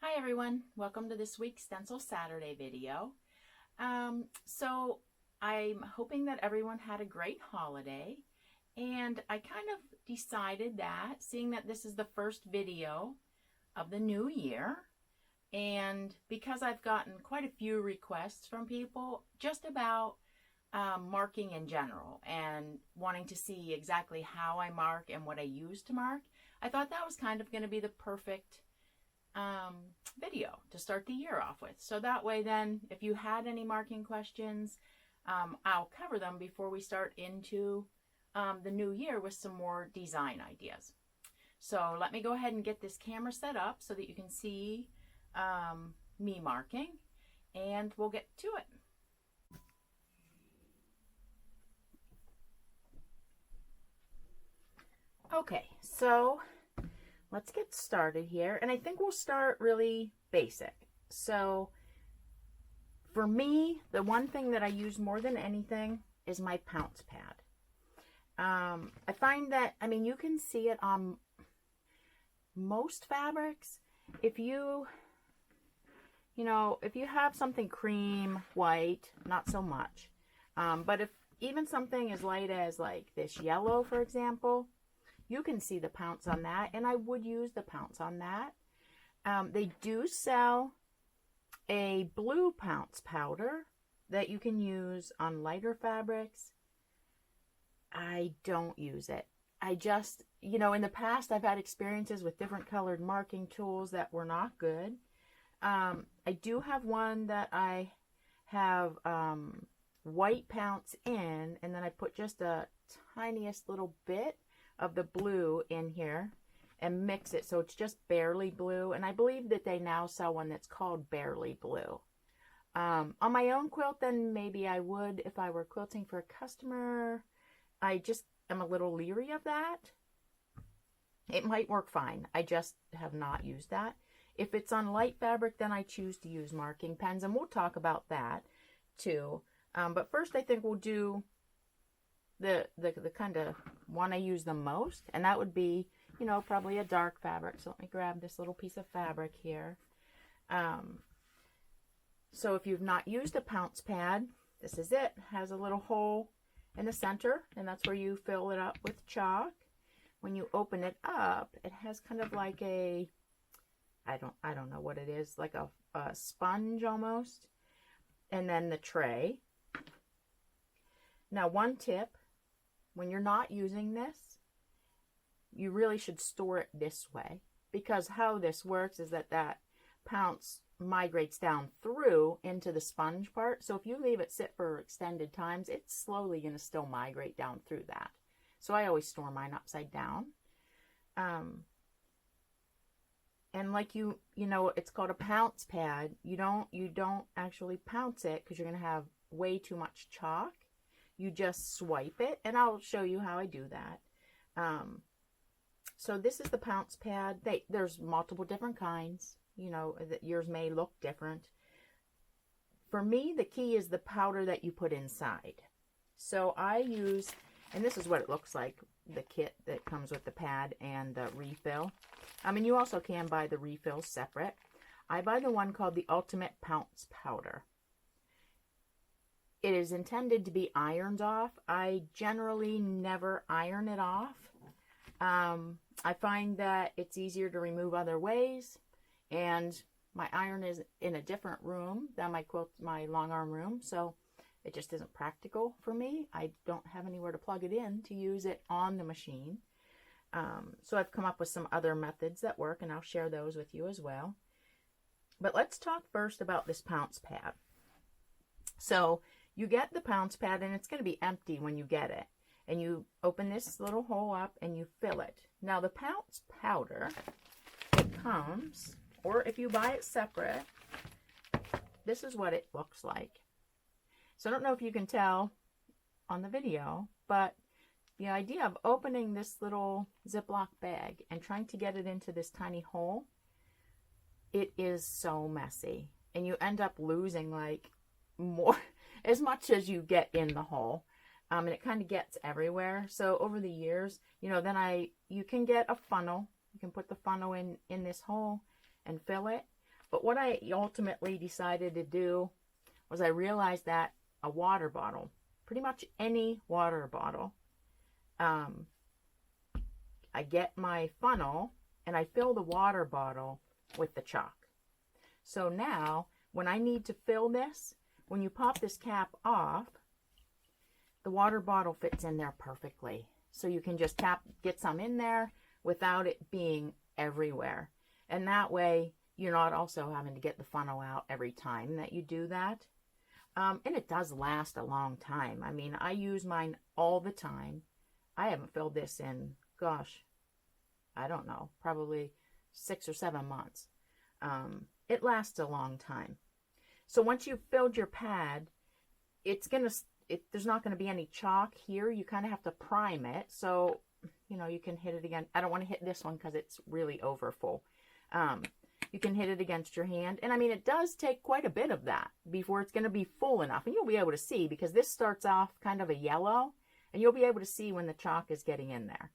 Hi everyone, welcome to this week's Stencil Saturday video. So I'm hoping that everyone had a great holiday, and I kind of decided that, seeing that this is the first video of the new year, and because I've gotten quite a few requests from people just about marking in general and wanting to see exactly how I mark and what I use to mark, I thought that was kind of going to be the perfect video to start the year off with. So that way then, if you had any marking questions, I'll cover them before we start into the new year with some more design ideas. So let me go ahead and get this camera set up so that you can see me marking, and we'll get to it. Okay, so let's get started here, and I think we'll start really basic. So for me, the one thing that I use more than anything is my Pounce Pad. I find that, I mean, you can see it on most fabrics. If you have something cream, white, not so much. But if even something as light as like this yellow, for example, you can see the Pounce on that, and I would use the Pounce on that. They do sell a blue Pounce powder that you can use on lighter fabrics. I don't use it. I just, in the past I've had experiences with different colored marking tools that were not good. I do have one that I have white Pounce in, and then I put just a tiniest little bit of the blue in here and mix it so it's just barely blue. And I believe that they now sell one that's called barely blue. On my own quilt, then maybe I would if I were quilting for a customer. I just am a little leery of that. It might work fine. I just have not used that. If it's on light fabric, then I choose to use marking pens, and we'll talk about that too. But first I think we'll do the kind of one I use the most, and that would be, probably a dark fabric. So let me grab this little piece of fabric here. So if you've not used a Pounce Pad, this is it. It has a little hole in the center, and that's where you fill it up with chalk. When you open it up, it has kind of like a, I don't know what it is, like a sponge almost, and then the tray. Now, one tip: when you're not using this, you really should store it this way, because how this works is that Pounce migrates down through into the sponge part. So if you leave it sit for extended times, it's slowly going to still migrate down through that. So I always store mine upside down. And like it's called a Pounce Pad. You don't actually pounce it because you're going to have way too much chalk. You just swipe it, and I'll show you how I do that. So this is the Pounce Pad. There's multiple different kinds. That yours may look different. For me, the key is the powder that you put inside. So I use, and this is what it looks like, the kit that comes with the pad and the refill. I mean, you also can buy the refills separate. I buy the one called the Ultimate Pounce Powder. It is intended to be ironed off. I generally never iron it off. I find that it's easier to remove other ways, and my iron is in a different room than my long arm room, so it just isn't practical for me. I don't have anywhere to plug it in to use it on the machine. So I've come up with some other methods that work, and I'll share those with you as well. But let's talk first about this Pounce Pad. So you get the Pounce Pad, and it's going to be empty when you get it. And you open this little hole up and you fill it. Now the Pounce Powder, it comes, or if you buy it separate, this is what it looks like. So I don't know if you can tell on the video, but the idea of opening this little Ziploc bag and trying to get it into this tiny hole, it is so messy. And you end up losing like more, as much as you get in the hole. And it kind of gets everywhere. So over the years, then you can get a funnel. You can put the funnel in this hole and fill it. But what I ultimately decided to do was I realized that a water bottle, pretty much any water bottle, I get my funnel and I fill the water bottle with the chalk. So now when I need to fill this, when you pop this cap off, the water bottle fits in there perfectly. So you can just get some in there without it being everywhere. And that way you're not also having to get the funnel out every time that you do that. And it does last a long time. I mean, I use mine all the time. I haven't filled this in, gosh, I don't know, probably 6 or 7 months. It lasts a long time. So once you've filled your pad, there's not going to be any chalk here. You kind of have to prime it. So, you know, you can hit it again. I don't want to hit this one because it's really over full. You can hit it against your hand. And I mean, it does take quite a bit of that before it's going to be full enough. And you'll be able to see, because this starts off kind of a yellow, and you'll be able to see when the chalk is getting in there.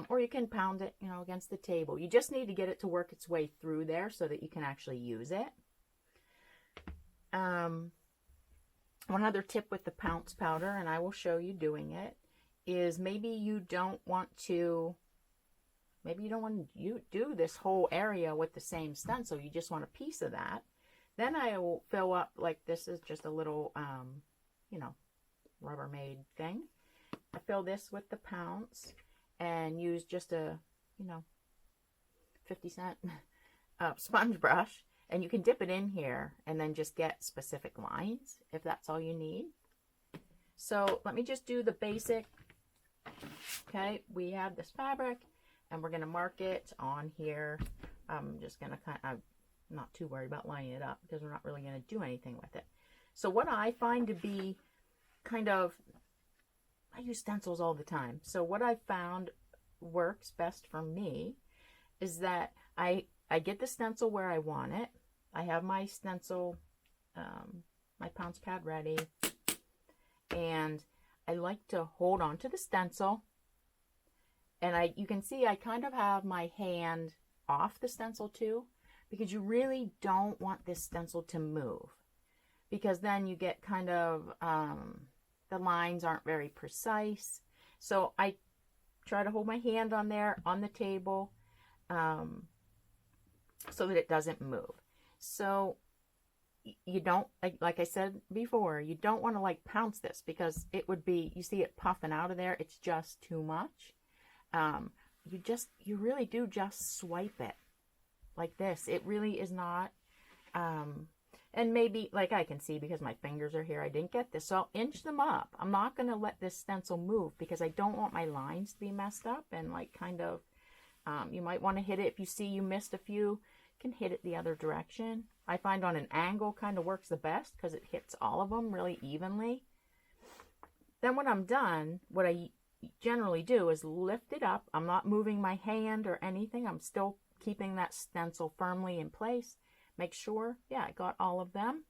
Or you can pound it, you know, against the table. You just need to get it to work its way through there so that you can actually use it. One other tip with the Pounce powder, and I will show you doing it, is maybe you don't want to do this whole area with the same stencil. You just want a piece of that. Then I will fill up, like this is just a little, you know, Rubbermaid thing. I fill this with the Pounce and use just a, you know, 50-cent sponge brush. And you can dip it in here and then just get specific lines if that's all you need. So let me just do the basic. Okay, we have this fabric and we're going to mark it on here. I'm just going to I'm not too worried about lining it up because we're not really going to do anything with it. So what I find to be kind of, I use stencils all the time. So what I found works best for me is that I get the stencil where I want it. I have my stencil, my Pounce Pad ready, and I like to hold on to the stencil, and you can see I kind of have my hand off the stencil too, because you really don't want this stencil to move, because then you get kind of, the lines aren't very precise. So I try to hold my hand on there on the table, so that it doesn't move. So you don't, like I said before, you don't want to like pounce this, because it would be, you see it puffing out of there. It's just too much. You really do just swipe it like this. It really is not, and maybe, like I can see because my fingers are here, I didn't get this. So I'll inch them up. I'm not going to let this stencil move because I don't want my lines to be messed up and like kind of, you might want to hit it. If you see you missed a few, you can hit it the other direction. I find on an angle kind of works the best because it hits all of them really evenly. Then when I'm done, what I generally do is lift it up. I'm not moving my hand or anything. I'm still keeping that stencil firmly in place. Make sure, yeah, I got all of them.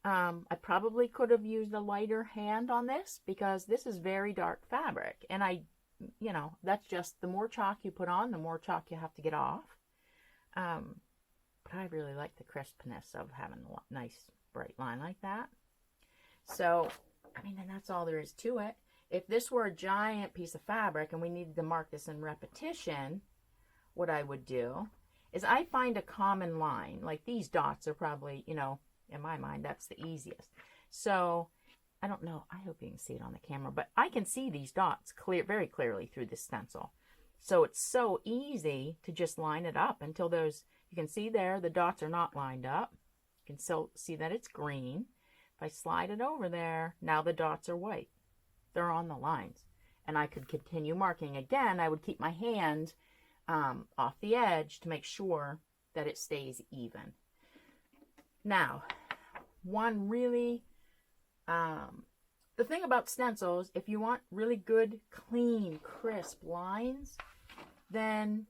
I probably could have used a lighter hand on this because this is very dark fabric. And you know, that's just, the more chalk you put on, the more chalk you have to get off. But I really like the crispness of having a nice bright line like that. So, I mean, and that's all there is to it. If this were a giant piece of fabric and we needed to mark this in repetition, what I would do is I find a common line. Like these dots are probably, you know, in my mind, that's the easiest. So, I don't know, I hope you can see it on the camera, but I can see these dots very clearly through the stencil. So it's so easy to just line it up until those, you can see there, the dots are not lined up. You can still see that it's green. If I slide it over there, now the dots are white. They're on the lines. And I could continue marking. Again, I would keep my hand off the edge to make sure that it stays even. Now, one really, the thing about stencils, if you want really good, clean, crisp lines, then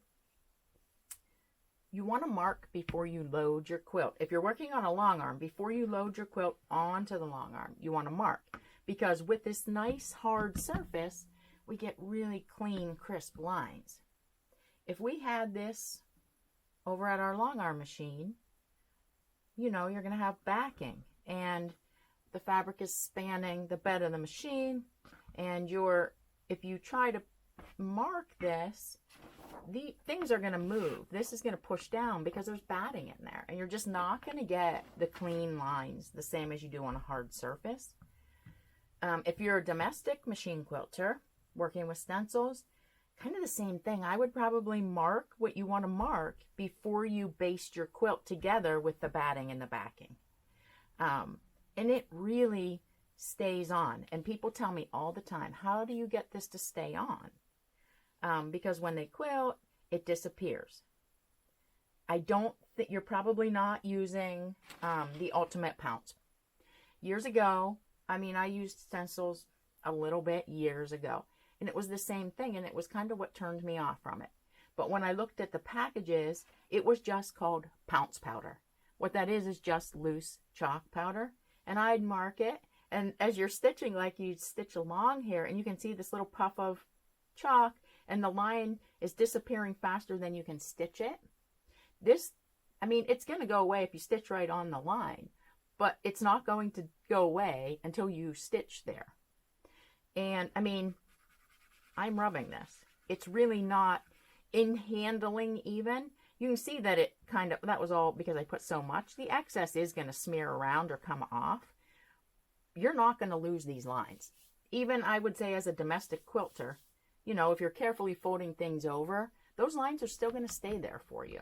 you want to mark before you load your quilt. If you're working on a long arm, before you load your quilt onto the long arm, you want to mark. Because with this nice hard surface, we get really clean, crisp lines. If we had this over at our long arm machine, you know, you're going to have backing, and the fabric is spanning the bed of the machine, and if you try to mark this, the things are going to move. This is going to push down because there's batting in there, and you're just not going to get the clean lines the same as you do on a hard surface. If you're a domestic machine quilter working with stencils, kind of the same thing. I would probably mark what you want to mark before you baste your quilt together with the batting and the backing. And it really stays on. And people tell me all the time, how do you get this to stay on? Because when they quilt, it disappears. I don't think you're probably not using the Ultimate Pounce. Years ago, I mean, I used stencils a little bit years ago, and it was the same thing, and it was kind of what turned me off from it. But when I looked at the packages, it was just called Pounce Powder. What that is just loose chalk powder, and I'd mark it, and as you're stitching, like you'd stitch along here, and you can see this little puff of chalk, and the line is disappearing faster than you can stitch it. This, I mean, it's going to go away if you stitch right on the line, but it's not going to go away until you stitch there. And I mean, I'm rubbing this. It's really not in handling even. You can see that it kind of, that was all because I put so much. The excess is going to smear around or come off. You're not going to lose these lines. Even I would say as a domestic quilter, you know, if you're carefully folding things over, those lines are still going to stay there for you.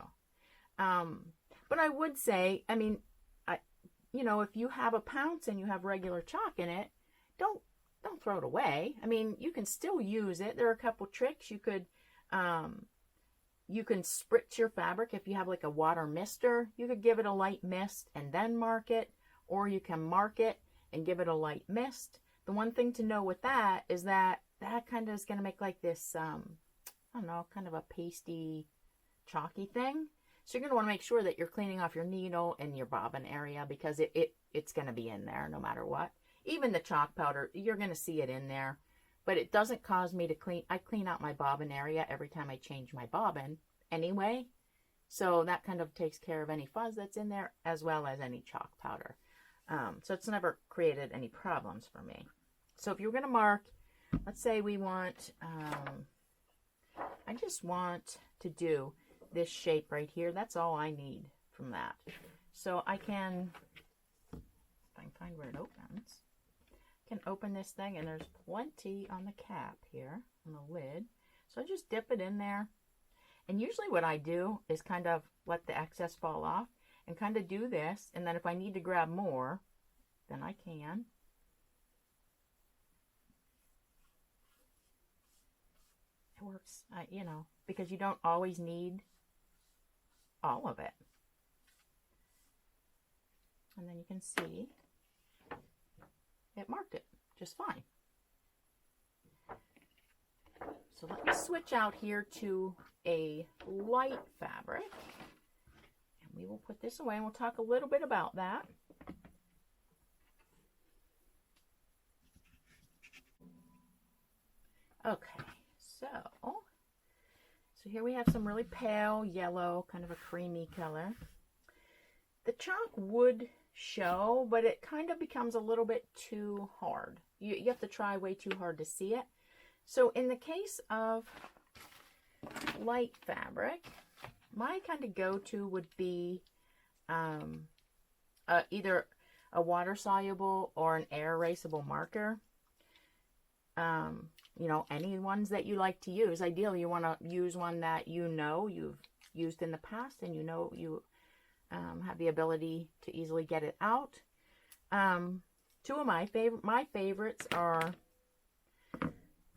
But I would say, I mean, you know, if you have a Pounce and you have regular chalk in it, don't throw it away. I mean, you can still use it. There are a couple tricks. You can spritz your fabric. If you have like a water mister, you could give it a light mist and then mark it, or you can mark it and give it a light mist. The one thing to know with that is that kind of is going to make like this, I don't know, kind of a pasty, chalky thing. So you're going to want to make sure that you're cleaning off your needle and your bobbin area, because it's going to be in there no matter what. Even the chalk powder, you're going to see it in there, but it doesn't cause me to clean. I clean out my bobbin area every time I change my bobbin anyway. So that kind of takes care of any fuzz that's in there as well as any chalk powder. So it's never created any problems for me. So if you're going to mark, let's say we want, I just want to do this shape right here. That's all I need from that. So I can, if I can find where it opens, can open this thing, and there's plenty on the cap here, on the lid. So I just dip it in there. And usually what I do is kind of let the excess fall off and kind of do this. And then if I need to grab more, then I can. It works, you know, because you don't always need all of it. And then you can see it marked it just fine. So let me switch out here to a light fabric, and we will put this away, and we'll talk a little bit about that. Okay, so here we have some really pale yellow, kind of a creamy color. The chalk would show, but it kind of becomes a little bit too hard. You have to try way too hard to see it. So in the case of light fabric, my kind of go-to would be either a water-soluble or an air-erasable marker. You know, any ones that you like to use. Ideally, you want to use one that you know you've used in the past, and you know you have the ability to easily get it out. Two of my favorites are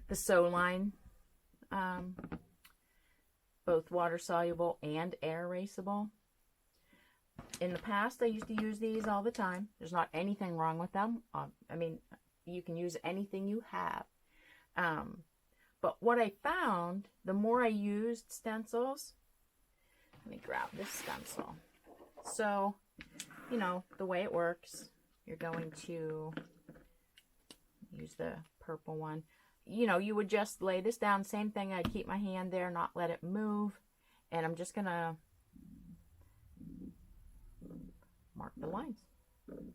the Sew Line, both water soluble and air erasable. In the past, I used to use these all the time. There's not anything wrong with them. I mean, you can use anything you have. But what I found, the more I used stencils, let me grab this stencil. So, you know, the way it works, you're going to use the purple one. You know, you would just lay this down, same thing. I'd keep my hand there, not let it move. And I'm just going to mark the lines. And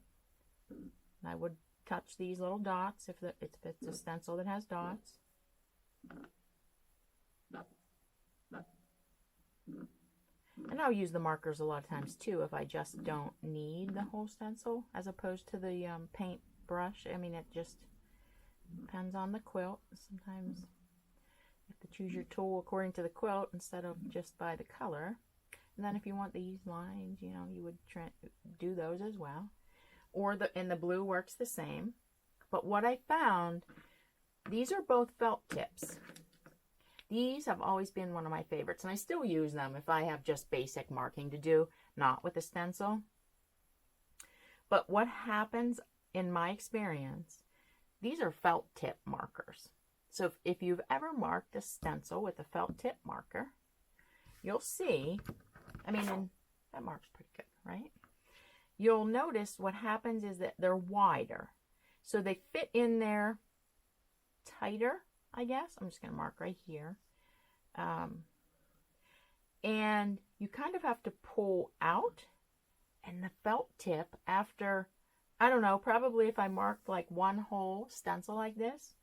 I would touch these little dots if it's a stencil that has dots. And I'll use the markers a lot of times too if I just don't need the whole stencil, as opposed to the paint brush. I mean, it just depends on the quilt. Sometimes you have to choose your tool according to the quilt instead of just by the color. And then if you want these lines, you know, you would do those as well. Or the blue works the same. But what I found, these are both felt tips. These have always been one of my favorites, and I still use them if I have just basic marking to do, not with a stencil. But what happens in my experience, these are felt tip markers. So if you've ever marked a stencil with a felt tip marker, you'll see, I mean, and that marks pretty good, right? You'll notice what happens is that they're wider. So they fit in there tighter, I guess. I'm just going to mark right here. And you kind of have to pull out. And the felt tip, after, I don't know, probably if I marked like one whole stencil like this,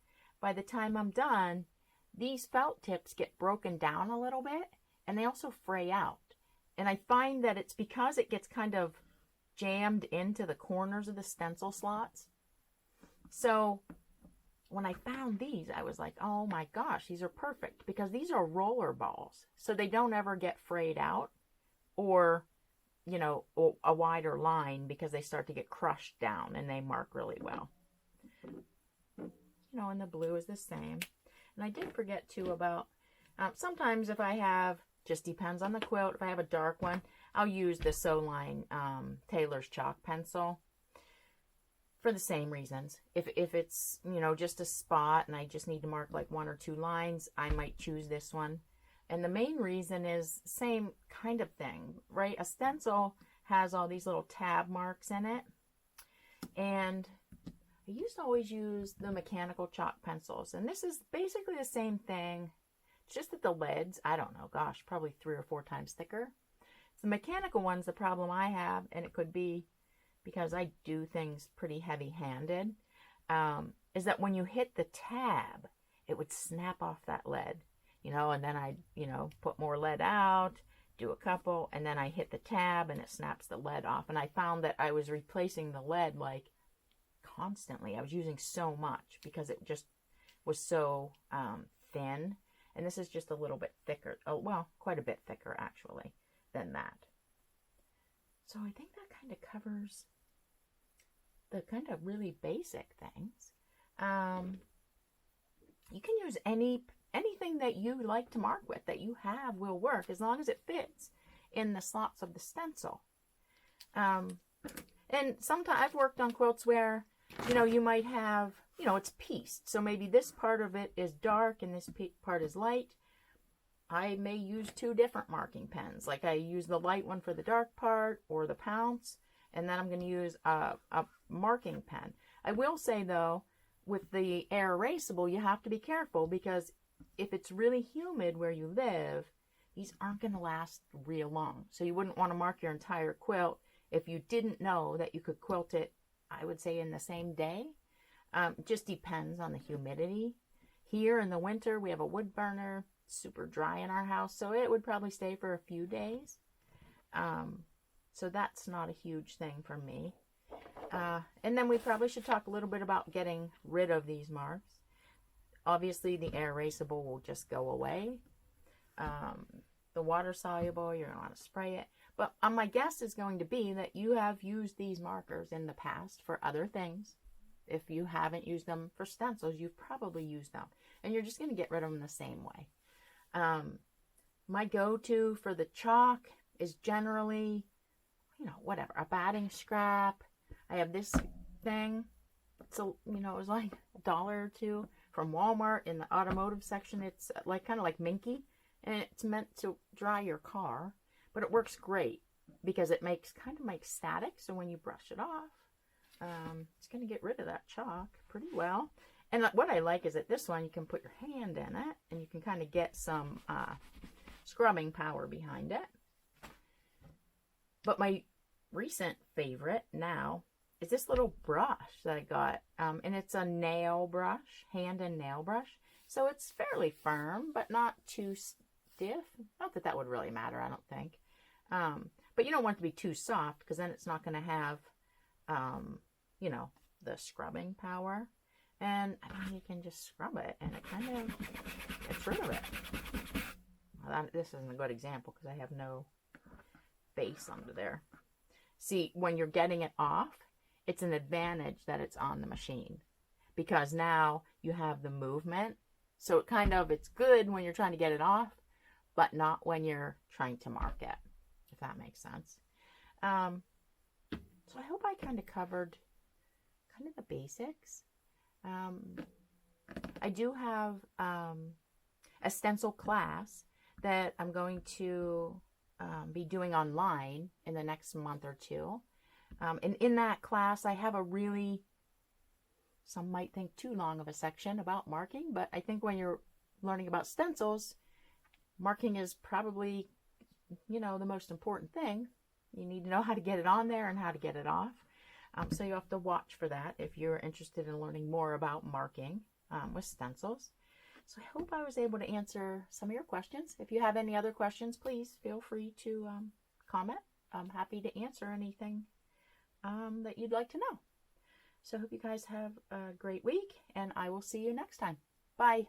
by the time I'm done, these felt tips get broken down a little bit, and they also fray out. And I find that it's because it gets kind of jammed into the corners of the stencil slots. So when I found these, I was like, oh my gosh, these are perfect, because these are roller balls. So they don't ever get frayed out or, you know, a wider line, because they start to get crushed down and they mark really well. You know, and the blue is the same. And I did forget too about, sometimes if I have, just depends on the quilt, if I have a dark one, I'll use the Sew Line Tailor's chalk pencil for the same reasons. If it's, you know, just a spot and I just need to mark like 1 or 2 lines, I might choose this one. And the main reason is same kind of thing, right? A stencil has all these little tab marks in it. And I used to always use the mechanical chalk pencils. And this is basically the same thing. It's just that the leads, I don't know, gosh, probably 3 or 4 times thicker. The mechanical one's the problem I have, and it could be because I do things pretty heavy-handed, is that when you hit the tab, it would snap off that lead, you know, and then I'd, you know, put more lead out, do a couple, and then I hit the tab and it snaps the lead off. And I found that I was replacing the lead like constantly. I was using so much because it just was so thin. And this is just a little bit thicker. Oh, well, quite a bit thicker actually than that. So I think that kind of covers the kind of really basic things. You can use anything that you like to mark with, that you have will work, as long as it fits in the slots of the stencil. And sometimes I've worked on quilts where, you know, you might have, you know, it's pieced. So maybe this part of it is dark and this part is light. I may use 2 different marking pens. Like I use the light one for the dark part, or the Pounce, and then I'm going to use a marking pen. I will say though, with the air erasable, you have to be careful, because if it's really humid where you live, these aren't going to last real long. So you wouldn't want to mark your entire quilt if you didn't know that you could quilt it, I would say, in the same day. Just depends on the humidity. Here in the winter, we have a wood burner, super dry in our house, so it would probably stay for a few days. So that's not a huge thing for me. And then we probably should talk a little bit about getting rid of these marks. Obviously, the air erasable will just go away. The water soluble, you're going to want to spray it. But my guess is going to be that you have used these markers in the past for other things. If you haven't used them for stencils, you've probably used them. And you're just going to get rid of them the same way. My go-to for the chalk is generally, you know, whatever, a batting scrap. I have this thing. So, you know, it was like $1 or $2 from Walmart in the automotive section. It's like kind of like minky, and it's meant to dry your car, but it works great because it kind of makes static. So when you brush it off, it's going to get rid of that chalk pretty well. And what I like is that this one, you can put your hand in it and you can kind of get some scrubbing power behind it. But my recent favorite now is this little brush that I got. And it's a nail brush, hand and nail brush. So it's fairly firm, but not too stiff. Not that that would really matter, I don't think. But you don't want it to be too soft, because then it's not going to have, you know, the scrubbing power. And I mean, you can just scrub it, and it kind of gets rid of it. Well, this isn't a good example, because I have no base under there. See, when you're getting it off, it's an advantage that it's on the machine, because now you have the movement. So it's good when you're trying to get it off, but not when you're trying to mark it, if that makes sense. So I hope I kind of covered kind of the basics. I do have a stencil class that I'm going to be doing online in the next month or two. And in that class, I have a really, some might think too long of a section about marking, but I think when you're learning about stencils, marking is probably, you know, the most important thing. You need to know how to get it on there and how to get it off. So you have to watch for that if you're interested in learning more about marking with stencils. So I hope I was able to answer some of your questions. If you have any other questions, please feel free to comment. I'm happy to answer anything that you'd like to know. So I hope you guys have a great week, and I will see you next time. Bye.